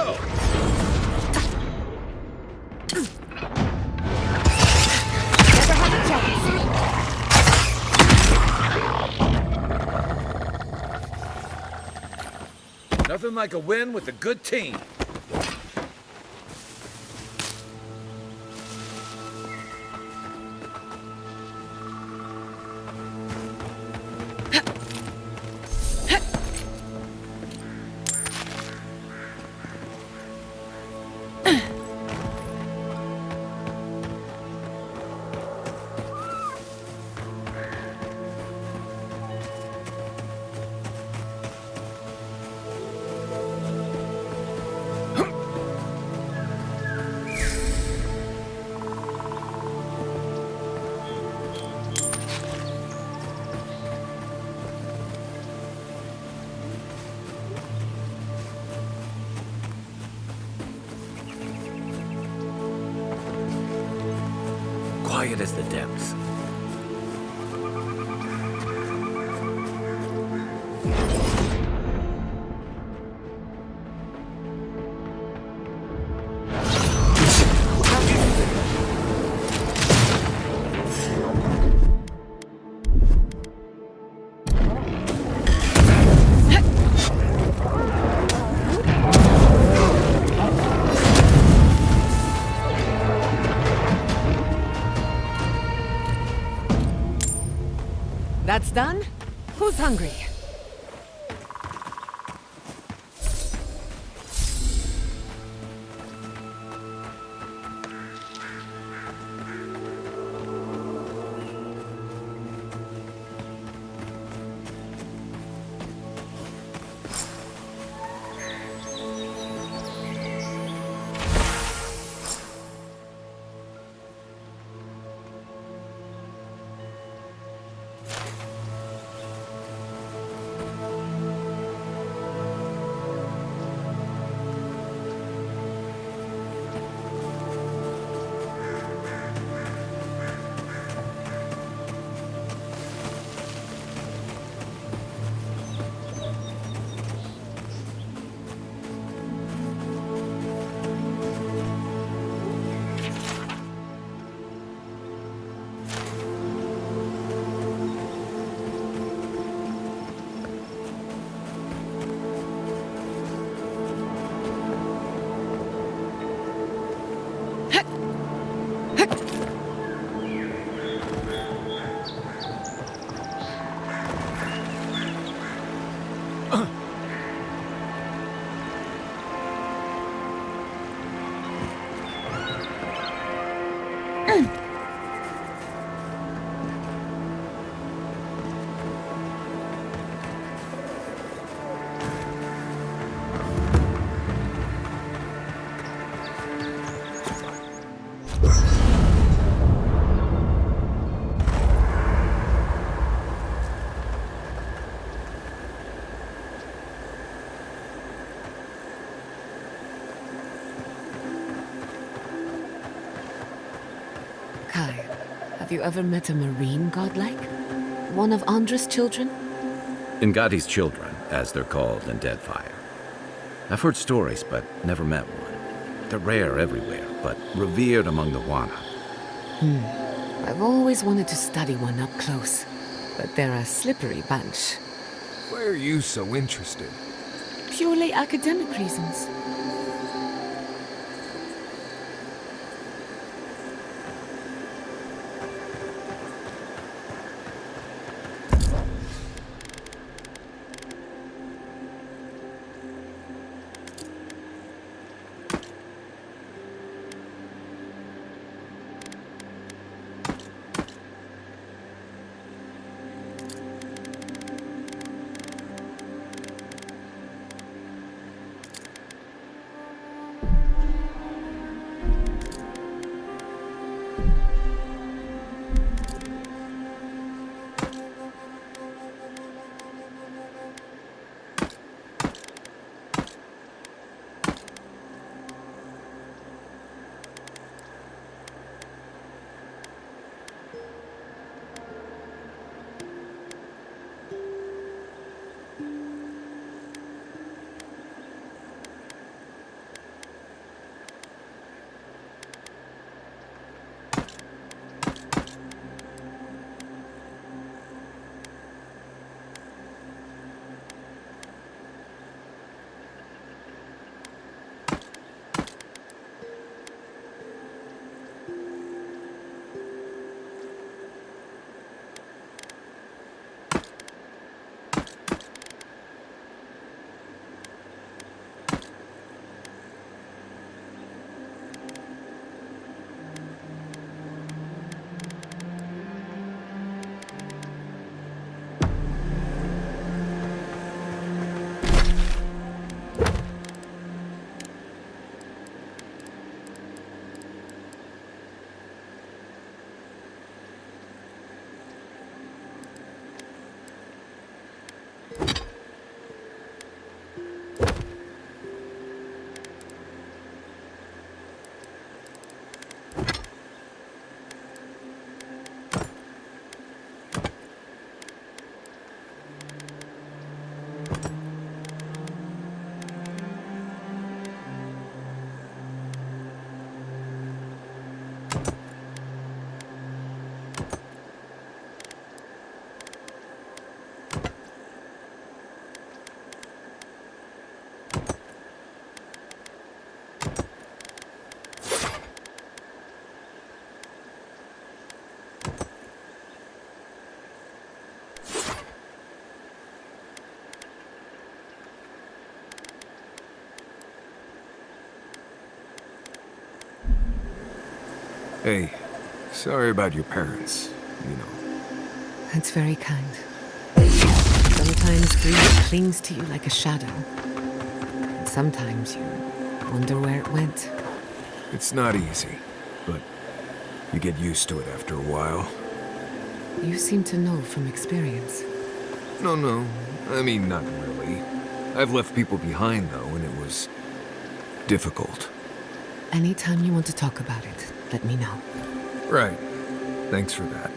go. Never have a chance. Nothing like a win with a good team. Quiet as the depths. That's done? Who's hungry? Have you ever met a marine godlike? One of Andra's children? Ngati's children, as they're called in Deadfire. I've heard stories, but never met one. They're rare everywhere, but revered among the Wana. I've always wanted to study one up close, but they're a slippery bunch. Why are you so interested? Purely academic reasons. Hey, sorry about your parents, you know. That's very kind. Sometimes grief clings to you like a shadow. And sometimes you wonder where it went. It's not easy, but you get used to it after a while. You seem to know from experience. No, I mean, not really. I've left people behind, though, and it was difficult. Anytime you want to talk about it, let me know. Right. Thanks for that.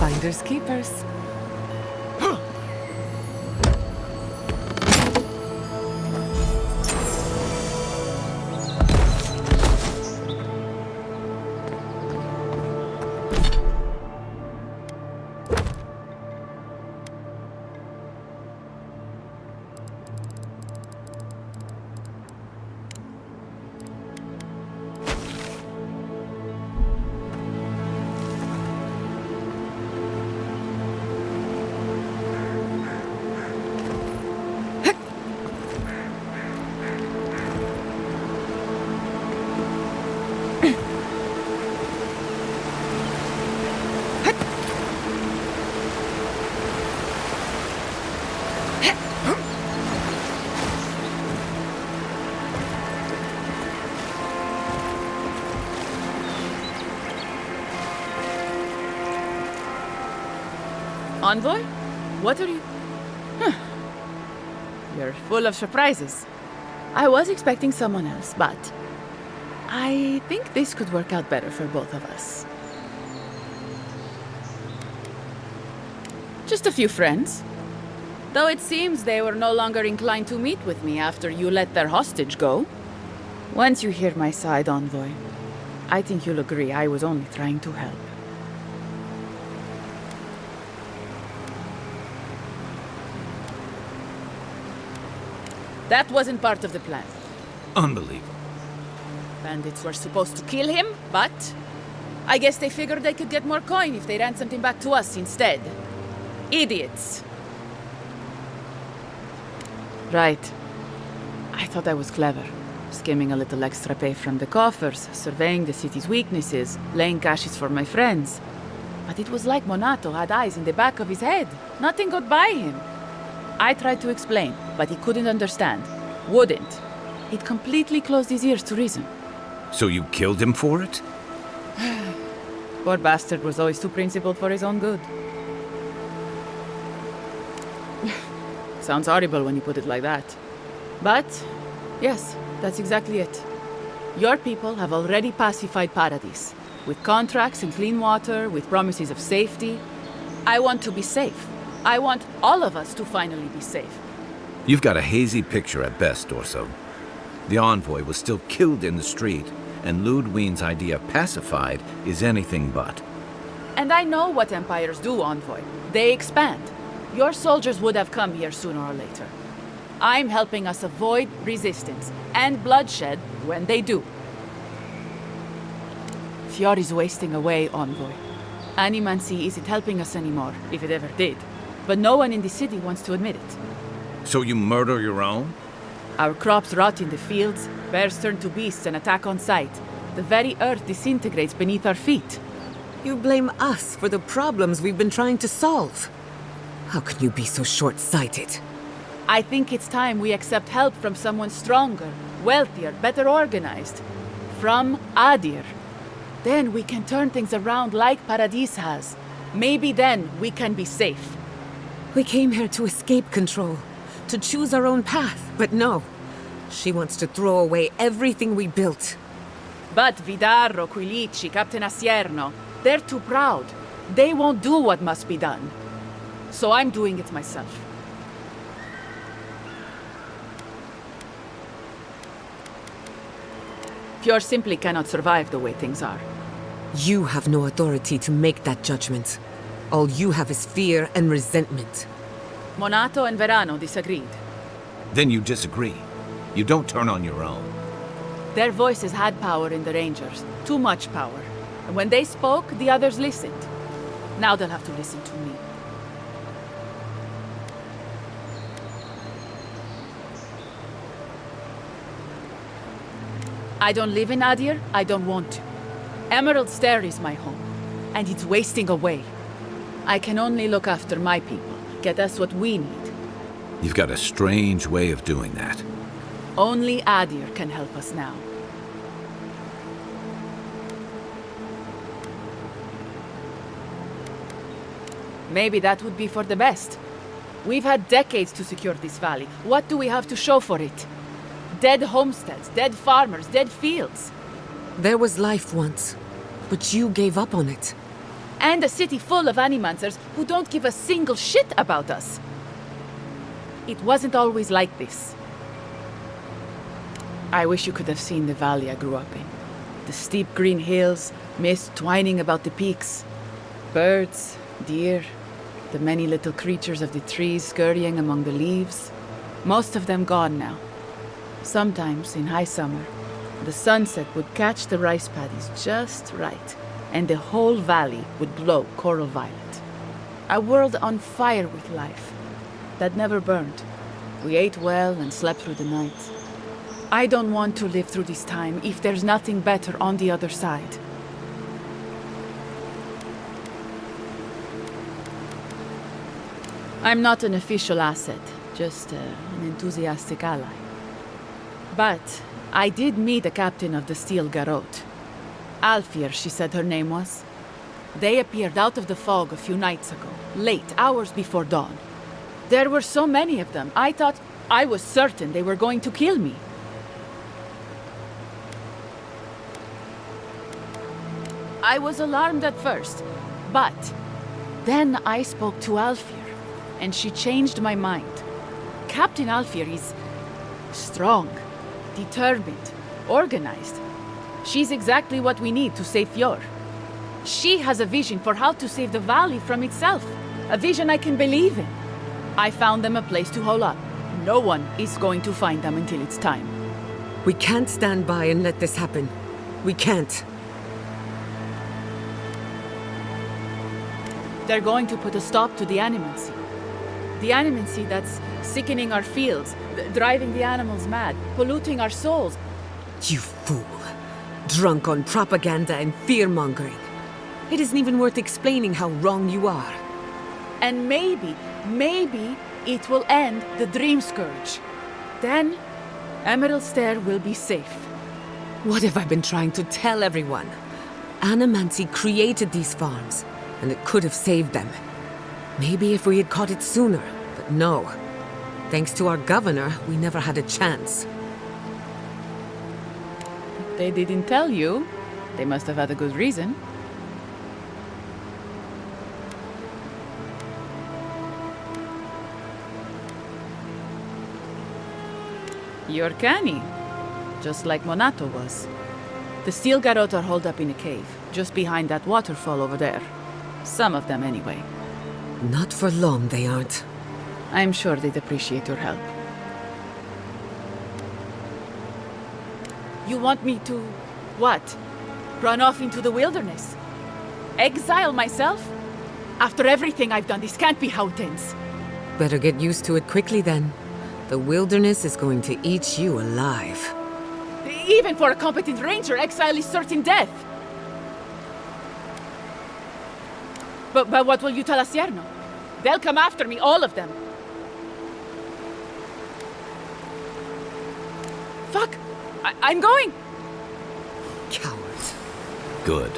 Finders keepers. Envoy? What are you... You're full of surprises. I was expecting someone else, but... I think this could work out better for both of us. Just a few friends. Though it seems they were no longer inclined to meet with me after you let their hostage go. Once you hear my side, Envoy, I think you'll agree I was only trying to help. That wasn't part of the plan. Unbelievable. Bandits were supposed to kill him, but... I guess they figured they could get more coin if they ransomed him back to us instead. Idiots. Right. I thought I was clever. Skimming a little extra pay from the coffers, surveying the city's weaknesses, laying caches for my friends. But it was like Monato had eyes in the back of his head. Nothing got by him. I tried to explain, but he couldn't understand. Wouldn't. He'd completely closed his ears to reason. So you killed him for it? Poor bastard was always too principled for his own good. Sounds horrible when you put it like that. But, yes, that's exactly it. Your people have already pacified Paradise. With contracts and clean water, with promises of safety. I want to be safe. I want all of us to finally be safe. You've got a hazy picture at best, Orso. The envoy was still killed in the street, and Ludwine's idea of pacified is anything but. And I know what empires do, Envoy. They expand. Your soldiers would have come here sooner or later. I'm helping us avoid resistance and bloodshed when they do. Fiori's wasting away, Envoy. Animancy isn't helping us anymore, if it ever did. But no one in the city wants to admit it. So you murder your own? Our crops rot in the fields, bears turn to beasts and attack on sight. The very earth disintegrates beneath our feet. You blame us for the problems we've been trying to solve. How can you be so short-sighted? I think it's time we accept help from someone stronger, wealthier, better organized. from Adir. Then we can turn things around like Paradis has. Maybe then we can be safe. We came here to escape control, to choose our own path, but no. She wants to throw away everything we built. But Vidarro, Quilici, Captain Asierno, they're too proud. They won't do what must be done. So I'm doing it myself. Fjord simply cannot survive the way things are. You have no authority to make that judgment. All you have is fear and resentment. Monato and Verano disagreed. Then you disagree. You don't turn on your own. Their voices had power in the Rangers. Too much power. And when they spoke, the others listened. Now they'll have to listen to me. I don't live in Adir. I don't want to. Emerald Stair is my home. And it's wasting away. I can only look after my people. Get us what we need. You've got a strange way of doing that. Only Adir can help us now. Maybe that would be for the best. We've had decades to secure this valley. What do we have to show for it? Dead homesteads, dead farmers, dead fields. There was life once, but you gave up on it. And a city full of animancers who don't give a single shit about us. It wasn't always like this. I wish you could have seen the valley I grew up in. The steep green hills, mist twining about the peaks. Birds, deer, the many little creatures of the trees scurrying among the leaves. Most of them gone now. Sometimes, in high summer, the sunset would catch the rice paddies just right, and the whole valley would glow coral violet. A world on fire with life that never burned. We ate well and slept through the night. I don't want to live through this time if there's nothing better on the other side. I'm not an official asset, just an enthusiastic ally. But I did meet the captain of the Steel Garrote. Alfir, she said her name was. They appeared out of the fog a few nights ago, late, hours before dawn. There were so many of them, I was certain they were going to kill me. I was alarmed at first, but then I spoke to Alfir, and she changed my mind. Captain Alfir is strong, determined, organized. She's exactly what we need to save Fjord. She has a vision for how to save the valley from itself, a vision I can believe in. I found them a place to hole up. No one is going to find them until it's time. We can't stand by and let this happen. We can't. They're going to put a stop to the animancy. The animancy that's sickening our fields, driving the animals mad, polluting our souls. You fool. Drunk on propaganda and fear-mongering. It isn't even worth explaining how wrong you are. And maybe it will end the Dream Scourge. Then, Emerald Stair will be safe. What have I been trying to tell everyone? Animancy created these farms, and it could have saved them. Maybe if we had caught it sooner, but no. Thanks to our governor, we never had a chance. They didn't tell you. They must have had a good reason. You're canny, just like Monato was. The Steel Garrote are holed up in a cave, just behind that waterfall over there. Some of them, anyway. Not for long, they aren't. I'm sure they'd appreciate your help. You want me to... what? Run off into the wilderness? Exile myself? After everything I've done, this can't be how it ends. Better get used to it quickly, then. The wilderness is going to eat you alive. Even for a competent ranger, exile is certain death. But what will you tell Asierno? They'll come after me, all of them. Fuck! I'm going! Cowards. Good.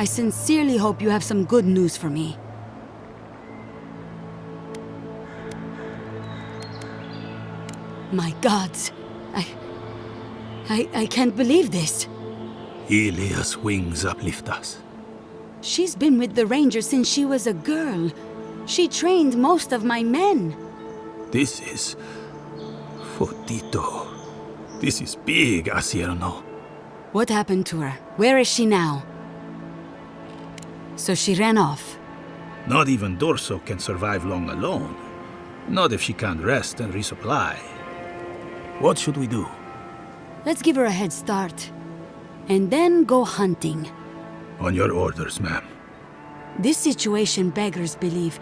I sincerely hope you have some good news for me. My gods, I can't believe this. Ilia's wings uplift us. She's been with the Ranger since she was a girl. She trained most of my men. This is... Fotito. This is big, Asierno. What happened to her? Where is she now? So she ran off. Not even Dorso can survive long alone. Not if she can't rest and resupply. What should we do? Let's give her a head start. And then go hunting. On your orders, ma'am. This situation beggars belief.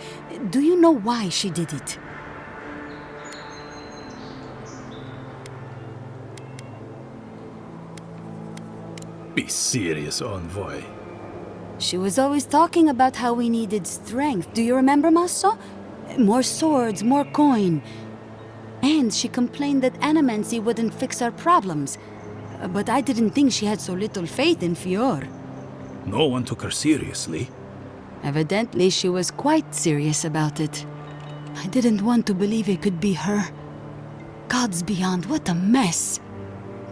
Do you know why she did it? Be serious, envoy. She was always talking about how we needed strength. Do you remember, Masso? More swords, more coin. And she complained that animancy wouldn't fix our problems. But I didn't think she had so little faith in Fior. No one took her seriously. Evidently, she was quite serious about it. I didn't want to believe it could be her. Gods beyond, what a mess.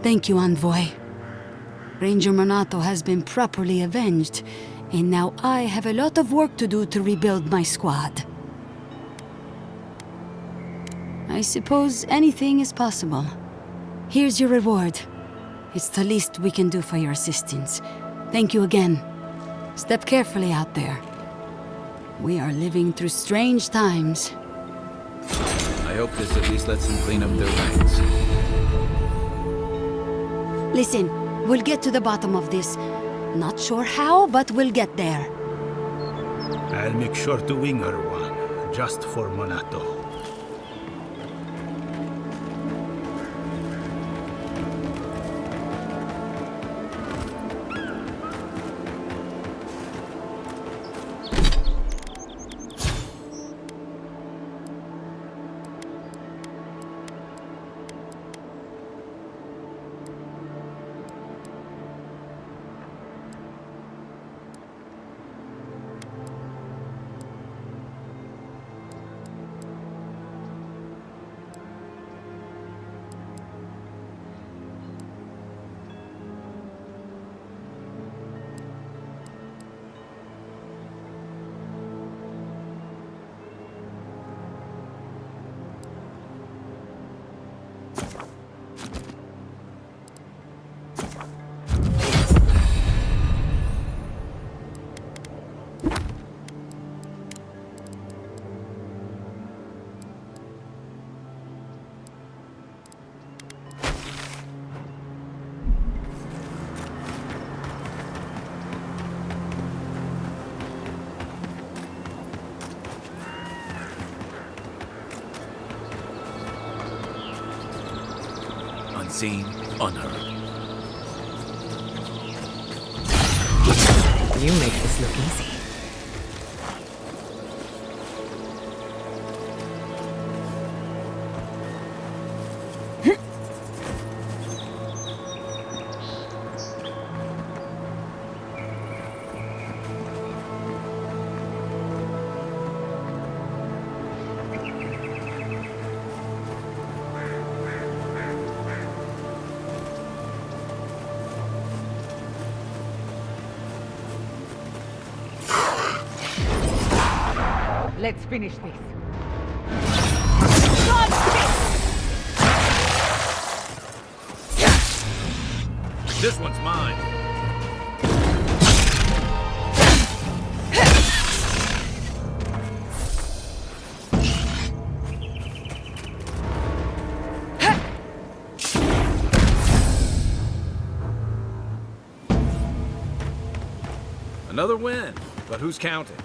Thank you, Envoy. Ranger Monato has been properly avenged, and now I have a lot of work to do to rebuild my squad. I suppose anything is possible. Here's your reward. It's the least we can do for your assistance. Thank you again. Step carefully out there. We are living through strange times. I hope this at least lets them clean up their ranks. Listen, we'll get to the bottom of this. Not sure how, but we'll get there. I'll make sure to wing her one, just for Monato. unseen, unheard. You make this look easy. Let's finish this. This one's mine. Another win, but who's counting?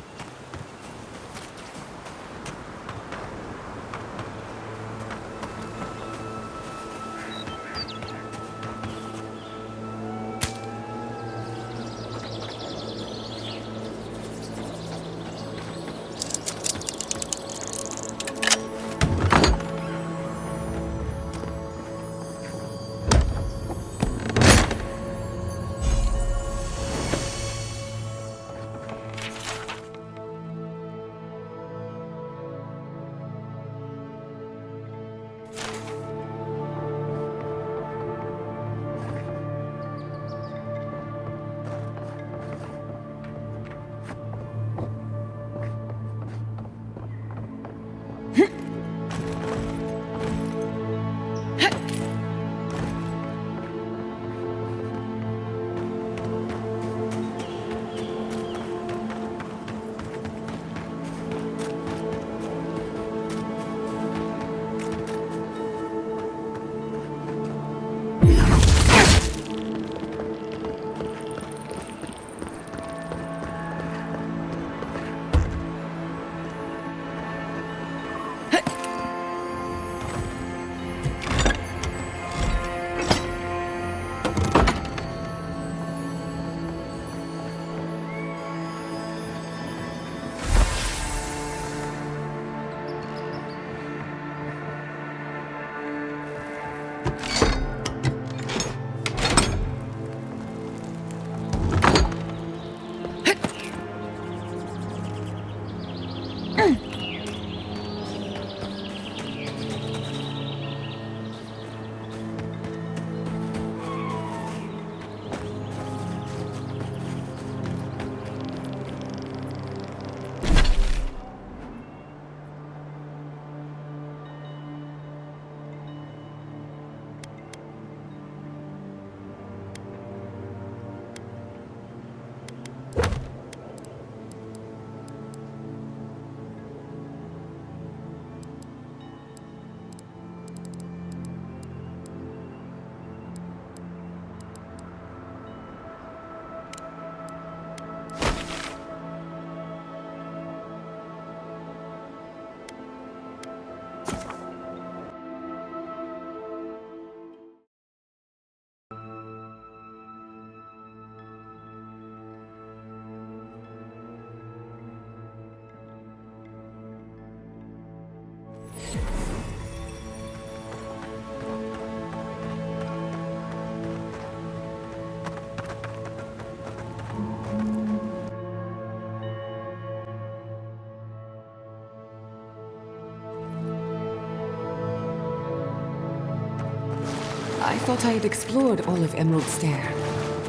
I thought I had explored all of Emerald Stair,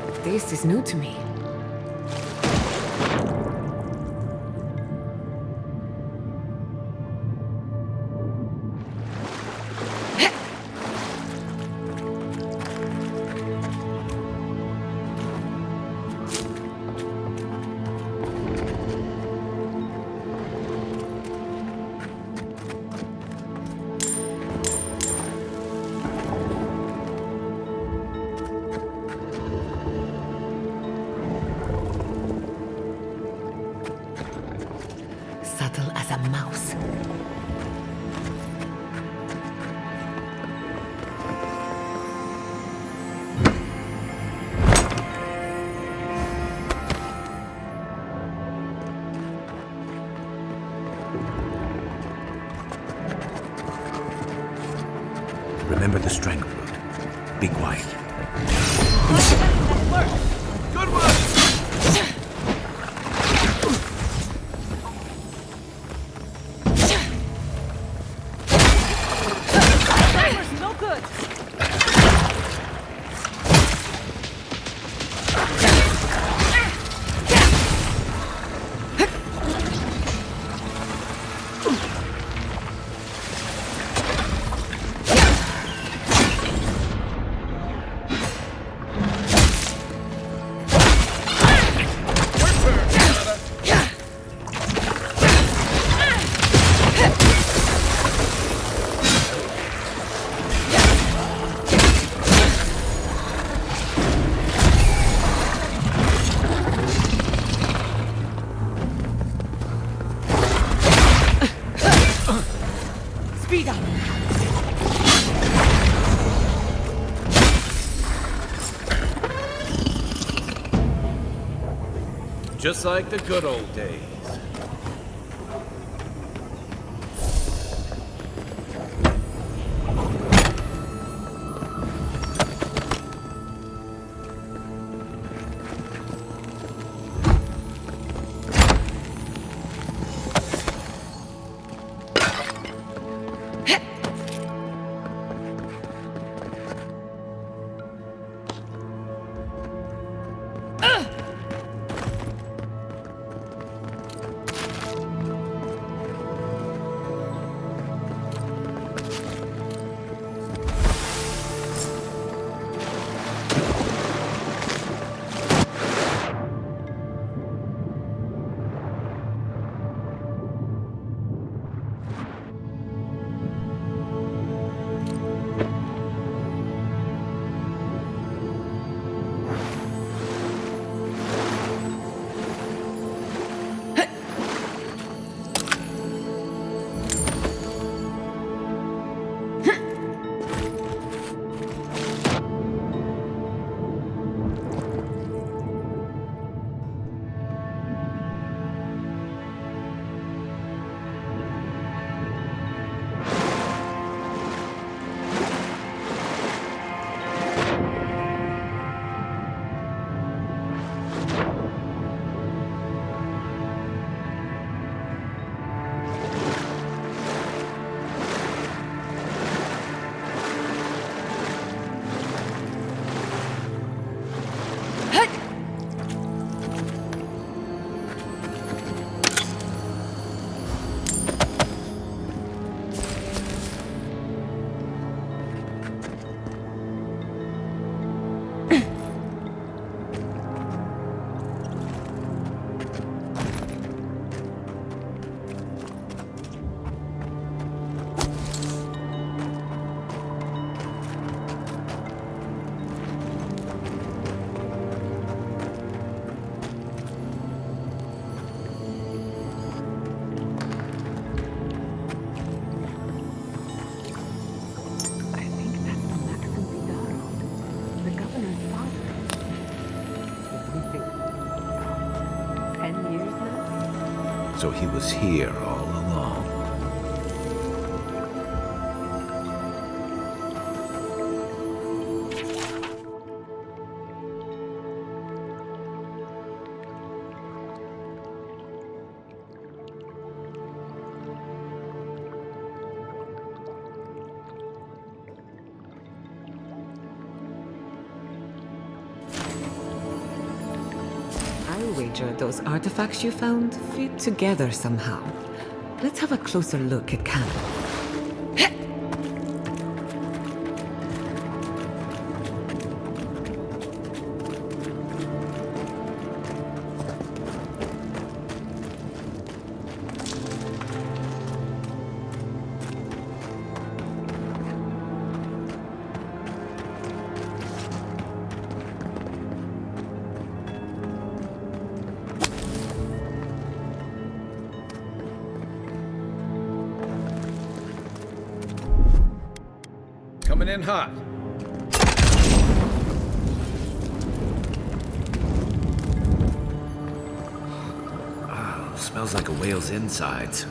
but this is new to me. Subtle as a mouse. Remember the strangleroot. Be quiet. Good one! No good! Speed up! Just like the good old days. So he was here all along. I'll wager those artifacts you found fit together somehow. Let's have a closer look at Cam. Coming in hot. Oh, smells like a whale's insides.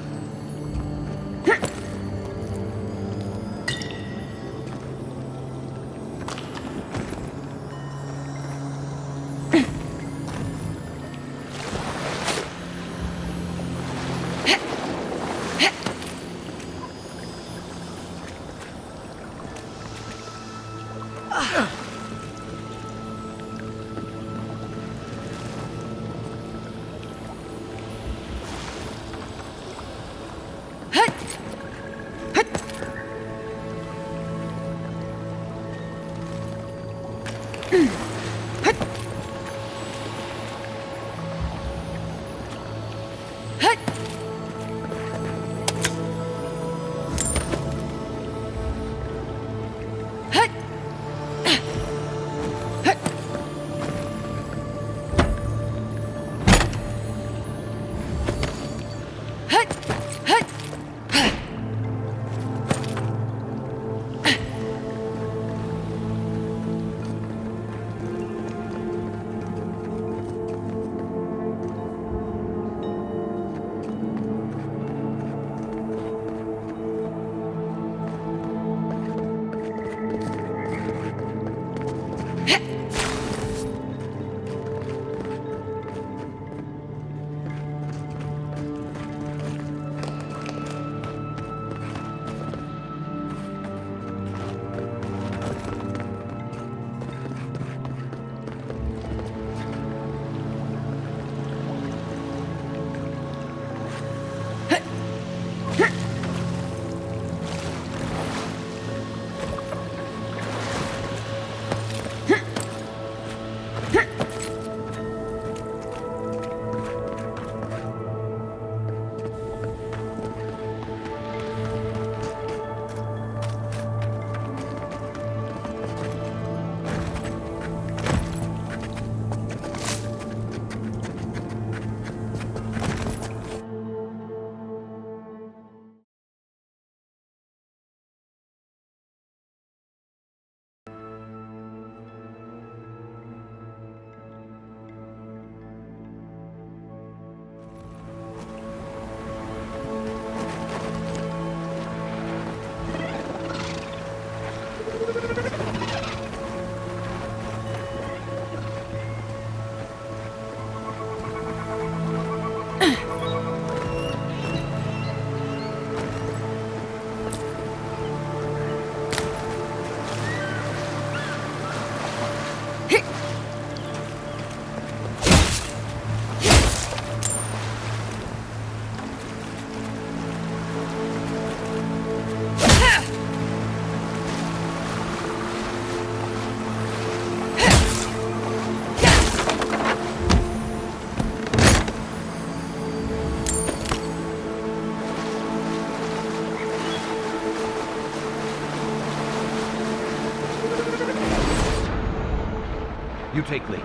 You take lead.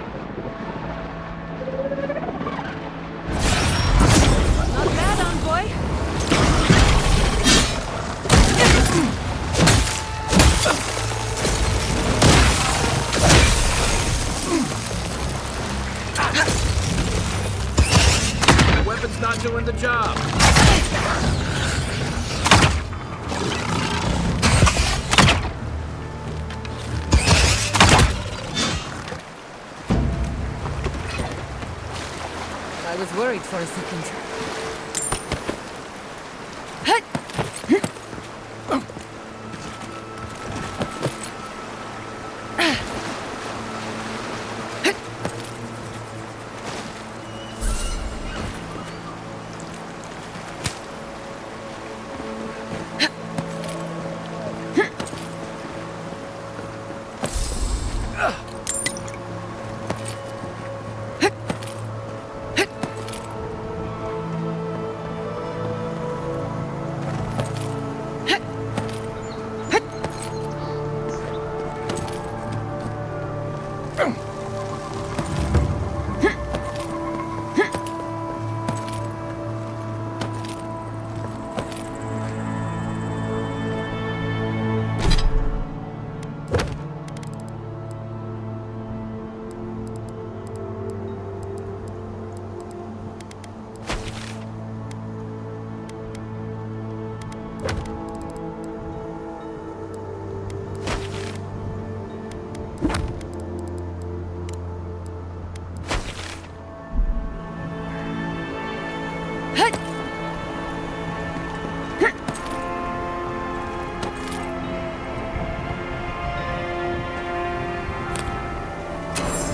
Not bad, envoy. The weapon's not doing the job. I was worried for a second.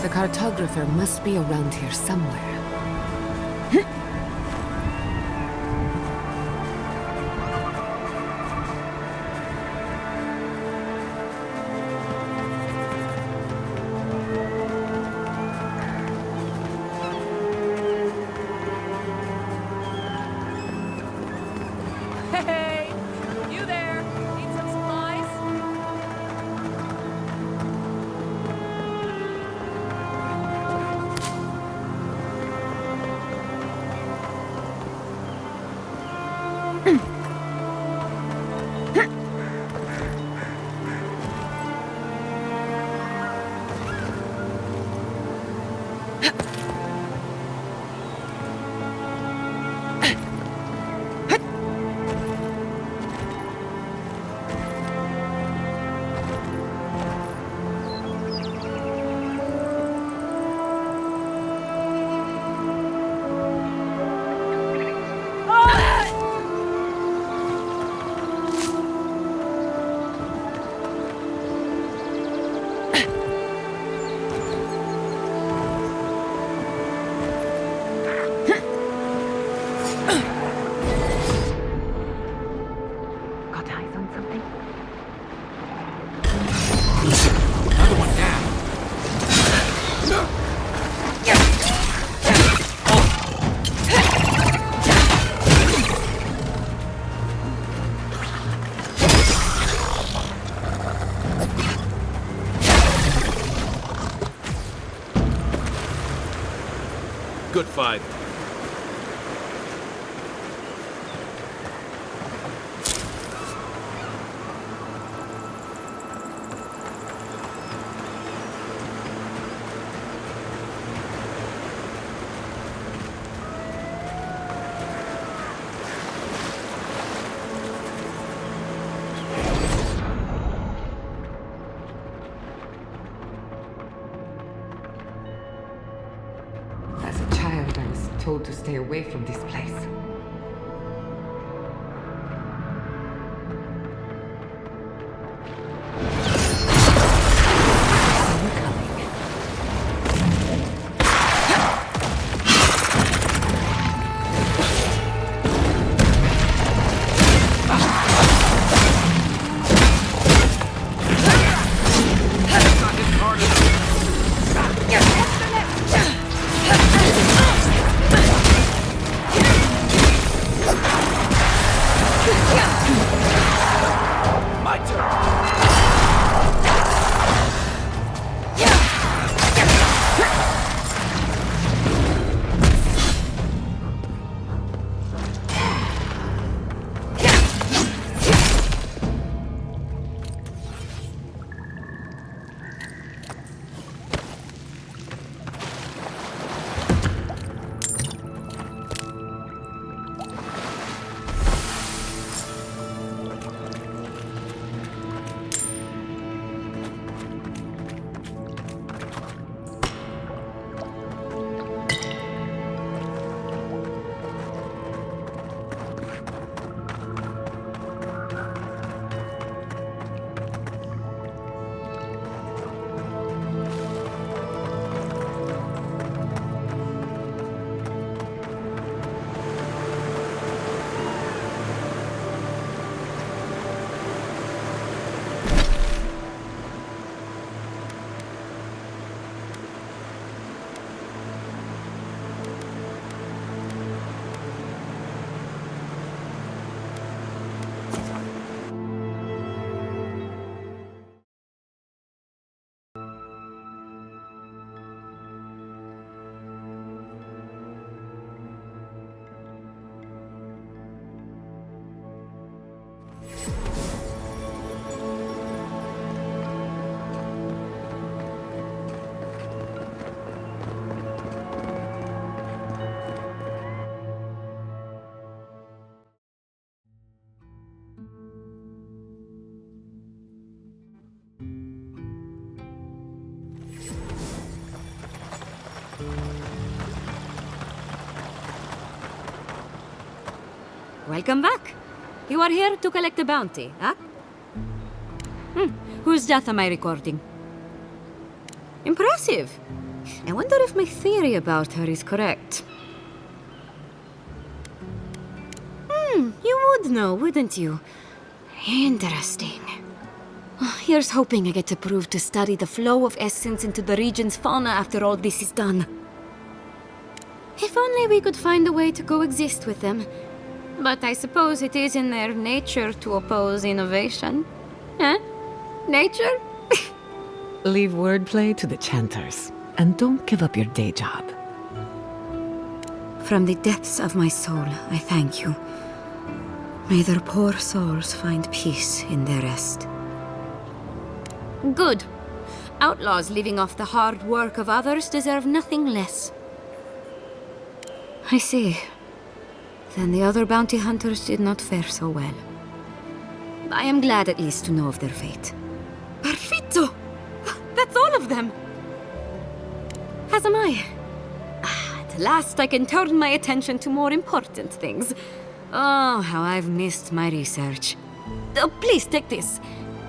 The cartographer must be around here somewhere. Hey! You there? Need some supplies? Good fight. As a child, I was told to stay away from this place. My turn. welcome back. You are here to collect a bounty, huh? Whose death am I recording? Impressive. I wonder if my theory about her is correct. You would know, wouldn't you? Interesting. Here's hoping I get approved to study the flow of essence into the region's fauna after all this is done. If only we could find a way to coexist with them. But I suppose it is in their nature to oppose innovation. Huh? Nature? Leave wordplay to the chanters, and don't give up your day job. From the depths of my soul, I thank you. May their poor souls find peace in their rest. Good. Outlaws living off the hard work of others deserve nothing less. I see. Then the other bounty hunters did not fare so well. I am glad at least to know of their fate. Perfetto! That's all of them! As am I. At last I can turn my attention to more important things. Oh, how I've missed my research. Oh, please take this.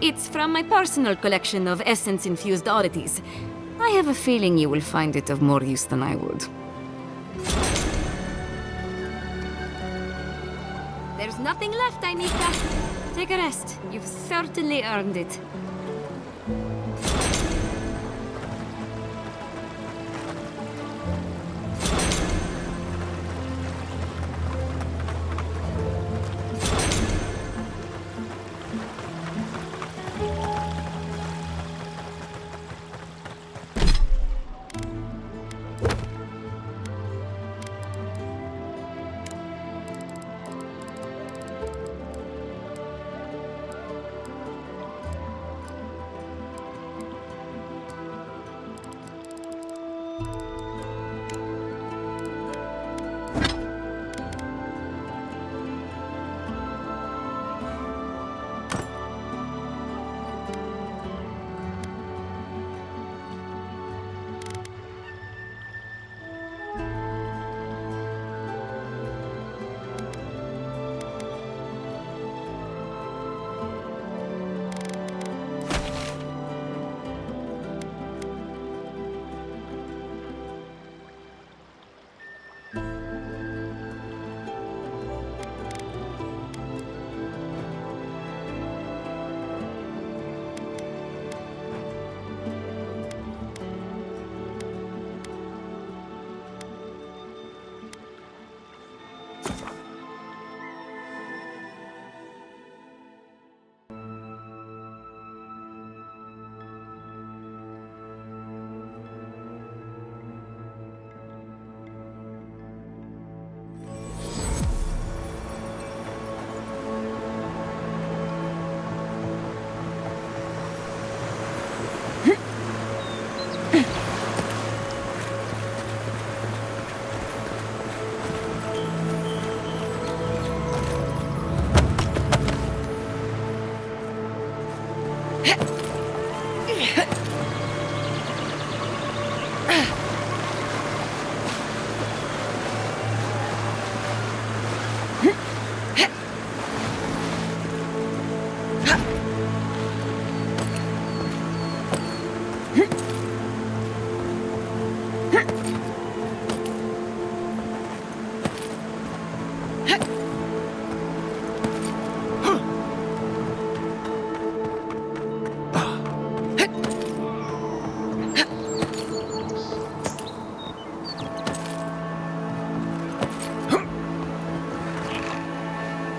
It's from my personal collection of essence-infused oddities. I have a feeling you will find it of more use than I would. There's nothing left, Anika. Take a rest. You've certainly earned it.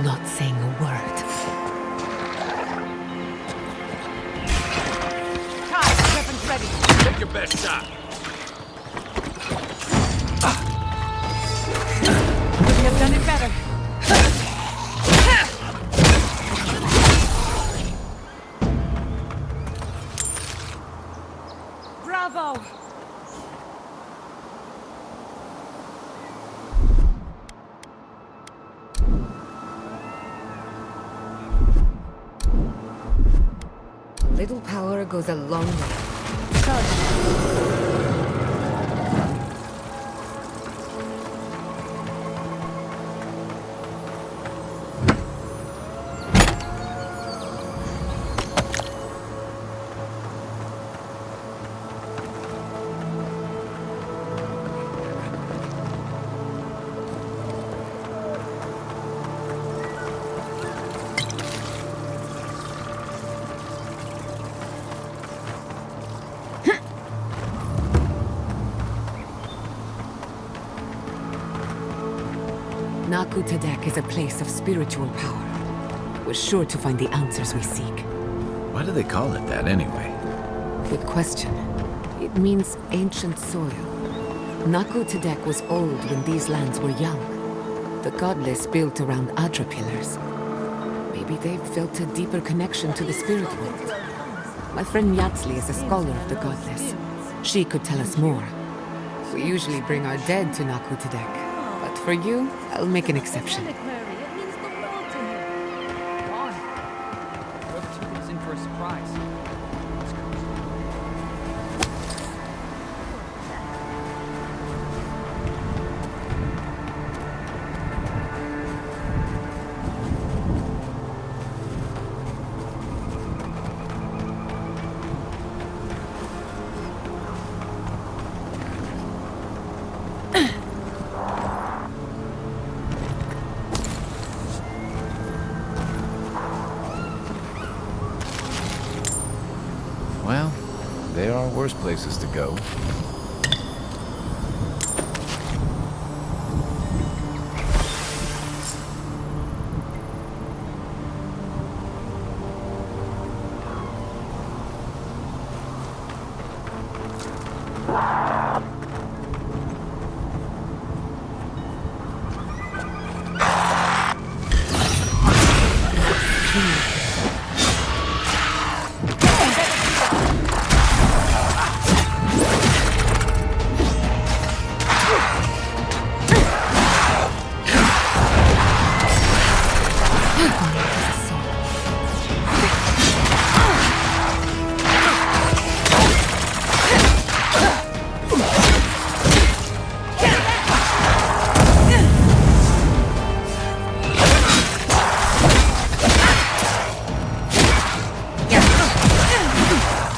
Not saying a word. Kai, weapons ready. Take your best shot. Could have done it better. Bravo! Little power goes a long way. Naku Tedek is a place of spiritual power. We're sure to find the answers we seek. Why do they call it that anyway? Good question. It means ancient soil. Naku Tedek was old when these lands were young. The godless built around Adra pillars. Maybe they've felt a deeper connection to the spirit world. My friend Yatsli is a scholar of the godless. She could tell us more. We usually bring our dead to Naku Tedek. But for you, I'll make an exception. Well, there are worse places to go.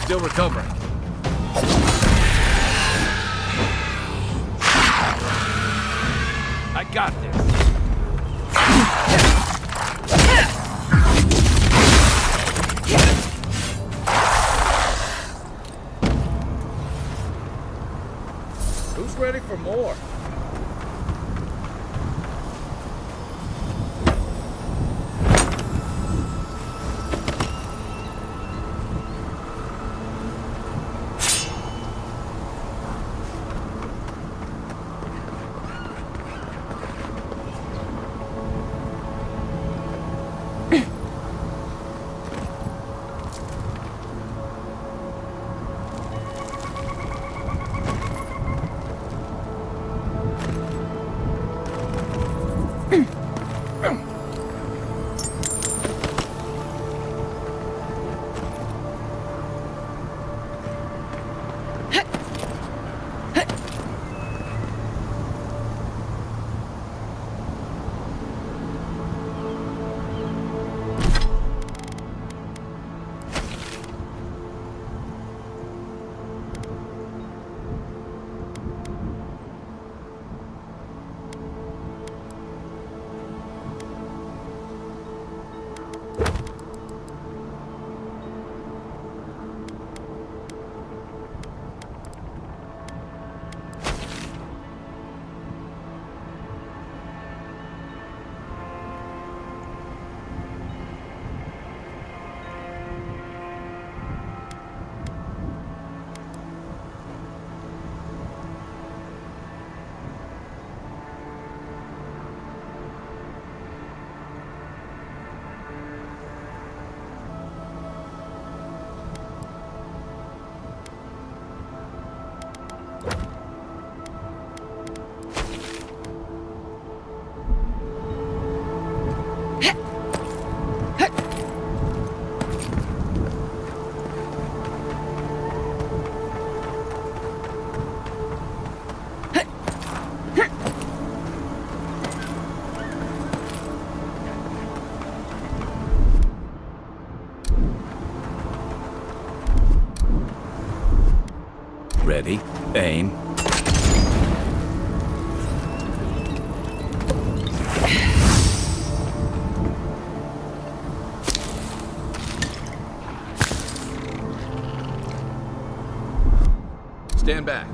Still recovering. I got this. Who's ready for more? Ready, aim. Stand back.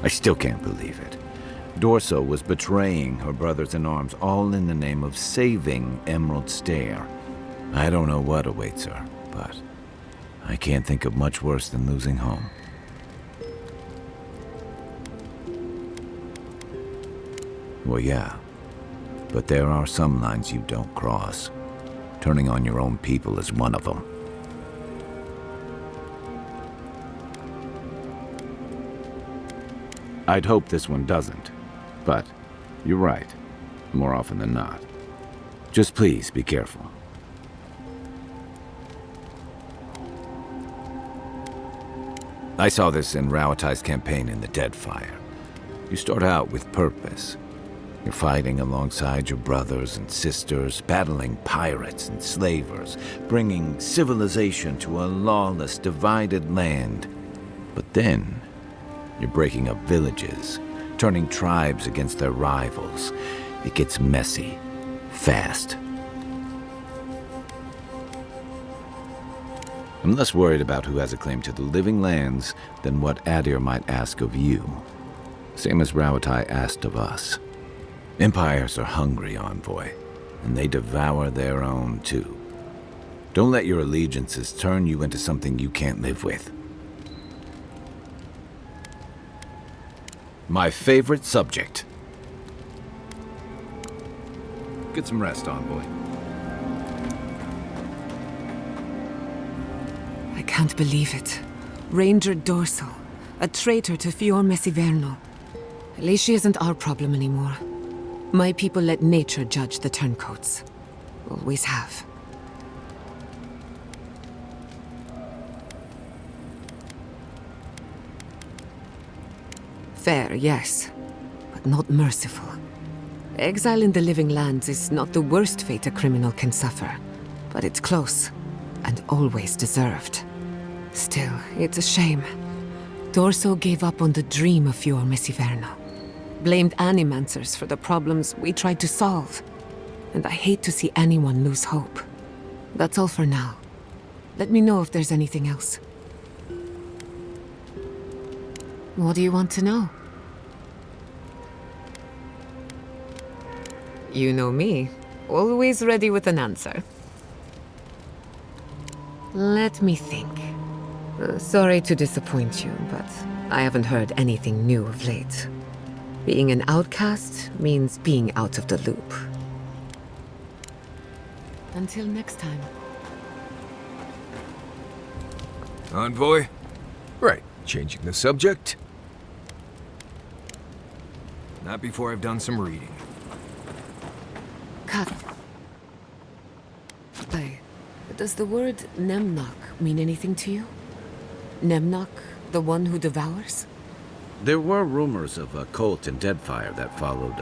I still can't believe it. Dorso was betraying her brothers-in-arms, all in the name of saving Emerald Stair. I don't know what awaits her, but I can't think of much worse than losing home. Well, yeah. But there are some lines you don't cross. Turning on your own people is one of them. I'd hope this one doesn't. But you're right, more often than not. Just please be careful. I saw this in Rauatai's campaign in the Deadfire. You start out with purpose. You're fighting alongside your brothers and sisters, battling pirates and slavers, bringing civilization to a lawless, divided land. But then, you're breaking up villages, turning tribes against their rivals. It gets messy, fast. I'm less worried about who has a claim to the living lands than what Adir might ask of you. Same as Rauatai asked of us. Empires are hungry, Envoy, and they devour their own too. Don't let your allegiances turn you into something you can't live with. My favorite subject. Get some rest, Envoy. I can't believe it. Ranger Dorso, a traitor to Fior Messiverno. At least she isn't our problem anymore. My people let nature judge the turncoats. Always have. Fair, yes, but not merciful. Exile in the living lands is not the worst fate a criminal can suffer, but it's close, and always deserved. Still, it's a shame. Dorso gave up on the dream of Fior Messiverno. Blamed animancers for the problems we tried to solve. And I hate to see anyone lose hope. That's all for now. Let me know if there's anything else. What do you want to know? You know me. Always ready with an answer. Let me think. Sorry to disappoint you, but I haven't heard anything new of late. Being an outcast means being out of the loop. Until next time. Envoy? Right, changing the subject? Not before I've done some reading. Cut. Does the word Nemnok mean anything to you? Nemnok, the one who devours? There were rumors of a cult in Deadfire that followed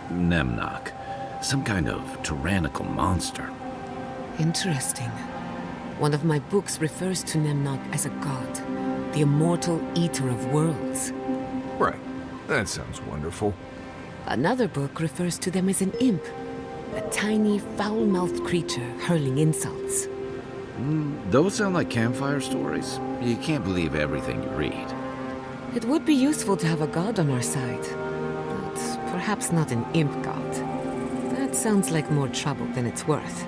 Nemnok. Some kind of tyrannical monster. Interesting. One of my books refers to Nemnok as a god, the immortal eater of worlds. Right, that sounds wonderful. Another book refers to them as an imp, a tiny, foul-mouthed creature hurling insults. Those sound like campfire stories. You can't believe everything you read. It would be useful to have a god on our side, but perhaps not an imp god. That sounds like more trouble than it's worth.